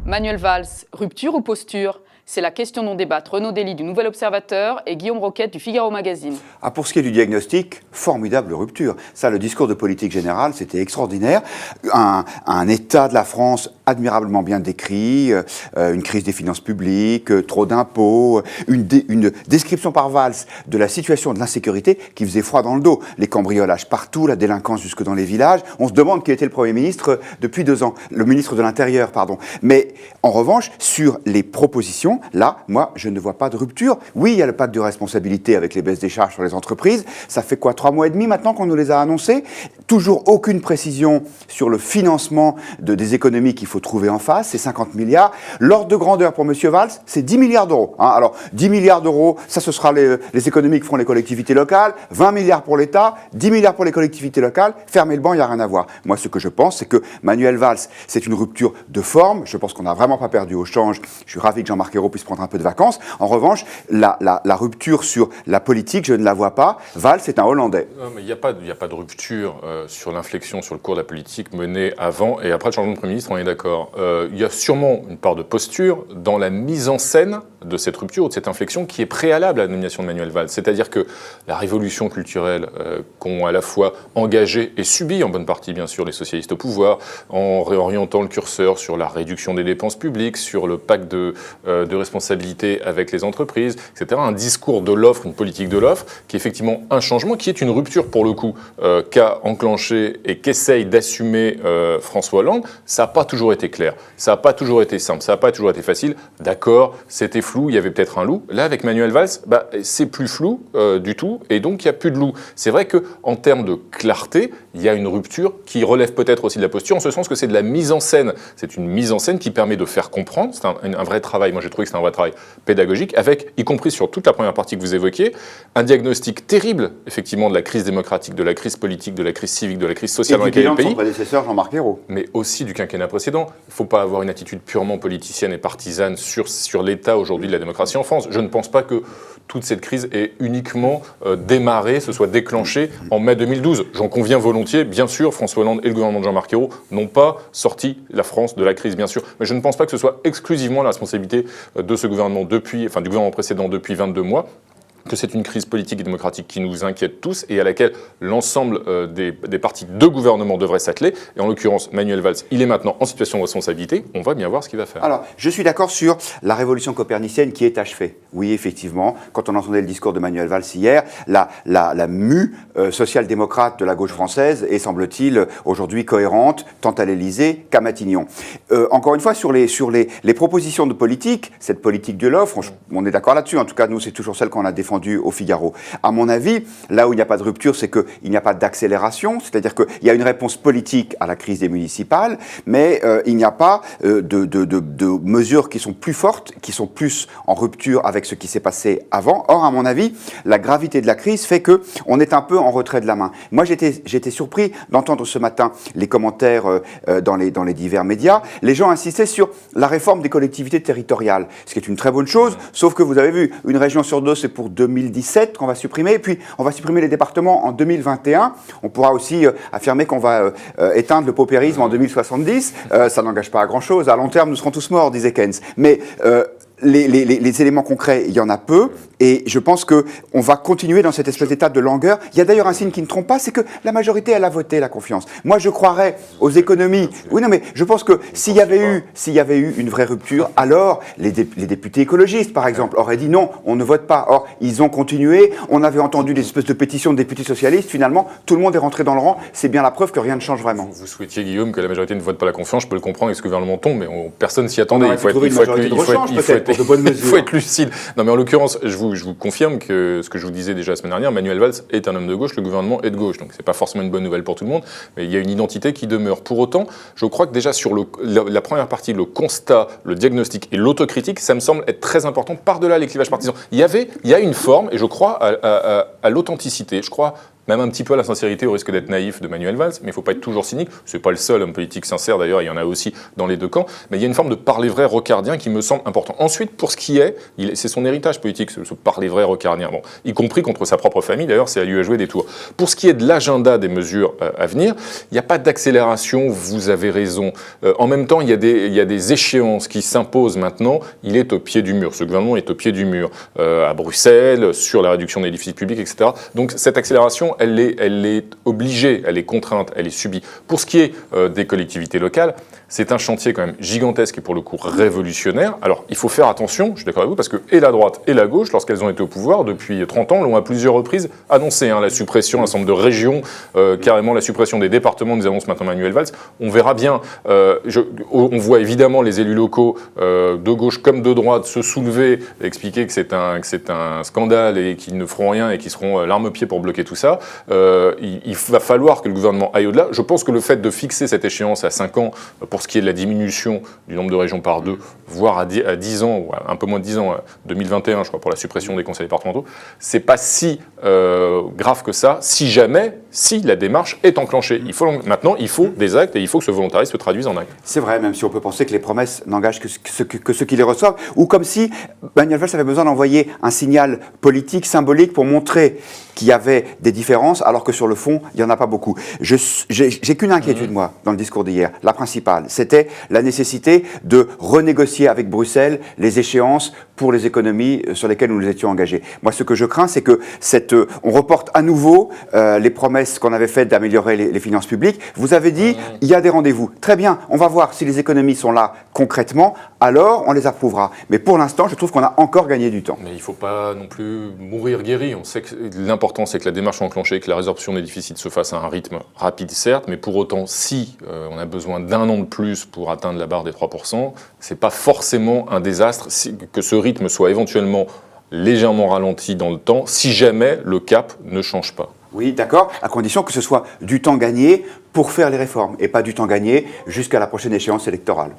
Manuel Valls, rupture ou posture? C'est la question dont débattent Renaud Dely du Nouvel Observateur et Guillaume Roquette du Figaro Magazine. Ah, pour ce qui est du diagnostic, formidable rupture. Ça, le discours de politique générale, c'était extraordinaire. Un état de la France admirablement bien décrit, une crise des finances publiques, trop d'impôts, une description par Valls de la situation de l'insécurité qui faisait froid dans le dos. Les cambriolages partout, la délinquance jusque dans les villages. On se demande qui était le Premier ministre depuis 2 ans, le ministre de l'Intérieur, pardon. Mais en revanche, sur les propositions, là, moi, je ne vois pas de rupture. Oui, il y a le pacte de responsabilité avec les baisses des charges sur les entreprises. Ça fait quoi, 3 mois et demi maintenant qu'on nous les a annoncés? Toujours aucune précision sur le financement des économies qu'il faut trouver en face, c'est 50 milliards. L'ordre de grandeur pour M. Valls, c'est 10 milliards d'euros. Hein. Alors, 10 milliards d'euros, ça, ce sera les économies que feront les collectivités locales, 20 milliards pour l'État, 10 milliards pour les collectivités locales. Fermez le banc, il n'y a rien à voir. Moi, ce que je pense, c'est que Manuel Valls, c'est une rupture de forme. Je pense qu'on n'a vraiment pas perdu au change. Je suis ravi que Jean-Marc Ayrault puisse prendre un peu de vacances. En revanche, la rupture sur la politique, je ne la vois pas. Valls, c'est un Hollandais. Non, mais il n'y a pas de rupture sur l'inflexion sur le cours de la politique menée avant et après le changement de Premier ministre, on est d'accord. Il y a sûrement une part de posture dans la mise en scène de cette rupture ou de cette inflexion qui est préalable à la nomination de Manuel Valls. C'est-à-dire que la révolution culturelle qu'ont à la fois engagée et subie en bonne partie, bien sûr, les socialistes au pouvoir, en réorientant le curseur sur la réduction des dépenses publiques, sur le pacte de responsabilité avec les entreprises, etc. Un discours de l'offre, une politique de l'offre, qui est effectivement un changement, qui est une rupture pour le coup, qu'a enclenché et qu'essaye d'assumer François Hollande. Ça n'a pas toujours été clair, ça n'a pas toujours été simple, ça n'a pas toujours été facile. D'accord, c'était flou, il y avait peut-être un loup. Là, avec Manuel Valls, c'est plus flou du tout, et donc il n'y a plus de loup. C'est vrai qu'en termes de clarté, il y a une rupture qui relève peut-être aussi de la posture, en ce sens que c'est de la mise en scène. C'est une mise en scène qui permet de faire comprendre, c'est un vrai travail, moi j'ai trouvé que c'est un vrai travail pédagogique, avec, y compris sur toute la première partie que vous évoquiez, un diagnostic terrible, effectivement, de la crise démocratique, de la crise politique, de la crise civique, de la crise sociale dans laquelle est le pays. Et du bilan de son prédécesseur, Jean-Marc Ayrault. Mais aussi du quinquennat précédent. Il ne faut pas avoir une attitude purement politicienne et partisane sur l'état aujourd'hui de la démocratie en France. Je ne pense pas que toute cette crise ait uniquement démarré, se soit déclenchée en mai 2012. J'en conviens volontiers. Bien sûr, François Hollande et le gouvernement de Jean-Marc Ayrault n'ont pas sorti la France de la crise, bien sûr. Mais je ne pense pas que ce soit exclusivement la responsabilité de ce gouvernement du gouvernement précédent depuis 22 mois. Que c'est une crise politique et démocratique qui nous inquiète tous et à laquelle l'ensemble des partis de gouvernement devraient s'atteler. Et en l'occurrence, Manuel Valls, il est maintenant en situation de responsabilité. On va bien voir ce qu'il va faire. Alors, je suis d'accord sur la révolution copernicienne qui est achevée. Oui, effectivement, quand on entendait le discours de Manuel Valls hier, la mue social-démocrate de la gauche française est, semble-t-il, aujourd'hui cohérente, tant à l'Élysée qu'à Matignon. Encore une fois, sur les propositions de politique, cette politique de l'offre, on est d'accord là-dessus. En tout cas, nous, c'est toujours celle qu'on a défendue au Figaro. À mon avis, là où il n'y a pas de rupture, c'est qu'il n'y a pas d'accélération, c'est-à-dire qu'il y a une réponse politique à la crise des municipales, mais il n'y a pas de mesures qui sont plus fortes, qui sont plus en rupture avec ce qui s'est passé avant. Or, à mon avis, la gravité de la crise fait qu'on est un peu en retrait de la main. Moi, j'étais surpris d'entendre ce matin les commentaires dans les divers médias. Les gens insistaient sur la réforme des collectivités territoriales, ce qui est une très bonne chose, sauf que vous avez vu, une région sur 2, c'est pour 2017 qu'on va supprimer, puis on va supprimer les départements en 2021. On pourra aussi affirmer qu'on va éteindre le paupérisme en 2070. Ça n'engage pas à grand-chose. À long terme, nous serons tous morts, disait Keynes. Mais les éléments concrets, il y en a peu. Et je pense qu'on va continuer dans cette espèce d'état de langueur. Il y a d'ailleurs un signe qui ne trompe pas, c'est que la majorité, elle a voté la confiance. Moi, je croirais aux économies. Oui, non, mais je pense que s'il y avait eu une vraie rupture, alors les députés écologistes, par exemple, auraient dit non, on ne vote pas. Or, ils ont continué. On avait entendu des espèces de pétitions de députés socialistes. Finalement, tout le monde est rentré dans le rang. C'est bien la preuve que rien ne change vraiment. Vous souhaitiez, Guillaume, que la majorité ne vote pas la confiance. Je peux le comprendre avec ce gouvernement tombe, mais personne s'y attendait. Il faut être lucide. Non, mais en l'occurrence, je vous confirme que ce que je vous disais déjà la semaine dernière, Manuel Valls est un homme de gauche, le gouvernement est de gauche. Donc c'est pas forcément une bonne nouvelle pour tout le monde, mais il y a une identité qui demeure. Pour autant, je crois que déjà sur la première partie, le constat, le diagnostic et l'autocritique, ça me semble être très important par-delà les clivages partisans. Il y a une forme, et je crois à l'authenticité, je crois même un petit peu à la sincérité, au risque d'être naïf, de Manuel Valls, mais il ne faut pas être toujours cynique. Ce n'est pas le seul homme politique sincère, d'ailleurs, il y en a aussi dans les deux camps. Mais il y a une forme de parler vrai rocardien qui me semble important. Ensuite, pour ce qui est, c'est son héritage politique, ce parler vrai rocardien, bon, y compris contre sa propre famille, d'ailleurs, c'est à lui à jouer des tours. Pour ce qui est de l'agenda des mesures à venir, il n'y a pas d'accélération, vous avez raison. En même temps, il y a des échéances qui s'imposent maintenant. Il est au pied du mur. Ce gouvernement est au pied du mur. À Bruxelles, sur la réduction des déficits publics, etc. Donc cette accélération, elle est obligée, elle est contrainte, elle est subie. Pour ce qui est des collectivités locales, c'est un chantier quand même gigantesque et pour le coup révolutionnaire. Alors il faut faire attention, je suis d'accord avec vous, parce que et la droite et la gauche, lorsqu'elles ont été au pouvoir depuis 30 ans, l'ont à plusieurs reprises annoncé. La suppression d'un certain nombre de régions, carrément la suppression des départements, nous annonce maintenant Manuel Valls. On verra bien. On voit évidemment les élus locaux de gauche comme de droite se soulever, expliquer que c'est un scandale et qu'ils ne feront rien et qu'ils seront l'arme au pied pour bloquer tout ça. Il va falloir que le gouvernement aille au-delà. Je pense que le fait de fixer cette échéance à 5 ans pour ce qui est de la diminution du nombre de régions par 2, voire à 10 ans, ou un peu moins de 10 ans, 2021, je crois, pour la suppression des conseils départementaux, c'est pas si grave que ça, si la démarche est enclenchée. Maintenant, il faut des actes et il faut que ce volontarisme se traduise en actes. C'est vrai, même si on peut penser que les promesses n'engagent que ceux qui les reçoivent, ou comme si Manuel Valls avait besoin d'envoyer un signal politique, symbolique, pour montrer qu'il y avait des différences, alors que sur le fond, il n'y en a pas beaucoup. J'ai qu'une inquiétude, moi, dans le discours d'hier, la principale, c'était la nécessité de renégocier avec Bruxelles les échéances pour les économies sur lesquelles nous nous étions engagés. Moi, ce que je crains, c'est que on reporte à nouveau les promesses qu'on avait faites d'améliorer les finances publiques. Vous avez dit, il y a des rendez-vous. Très bien, on va voir si les économies sont là concrètement, alors on les approuvera. Mais pour l'instant, je trouve qu'on a encore gagné du temps. Mais il ne faut pas non plus mourir guéri. On sait que l'important, c'est que la démarche soit enclenchée, que la résorption des déficits se fasse à un rythme rapide, certes, mais pour autant, si on a besoin d'un an de plus pour atteindre la barre des 3%, ce n'est pas forcément un désastre que ce rythme soit éventuellement légèrement ralenti dans le temps, si jamais le cap ne change pas. Oui, d'accord, à condition que ce soit du temps gagné pour faire les réformes et pas du temps gagné jusqu'à la prochaine échéance électorale.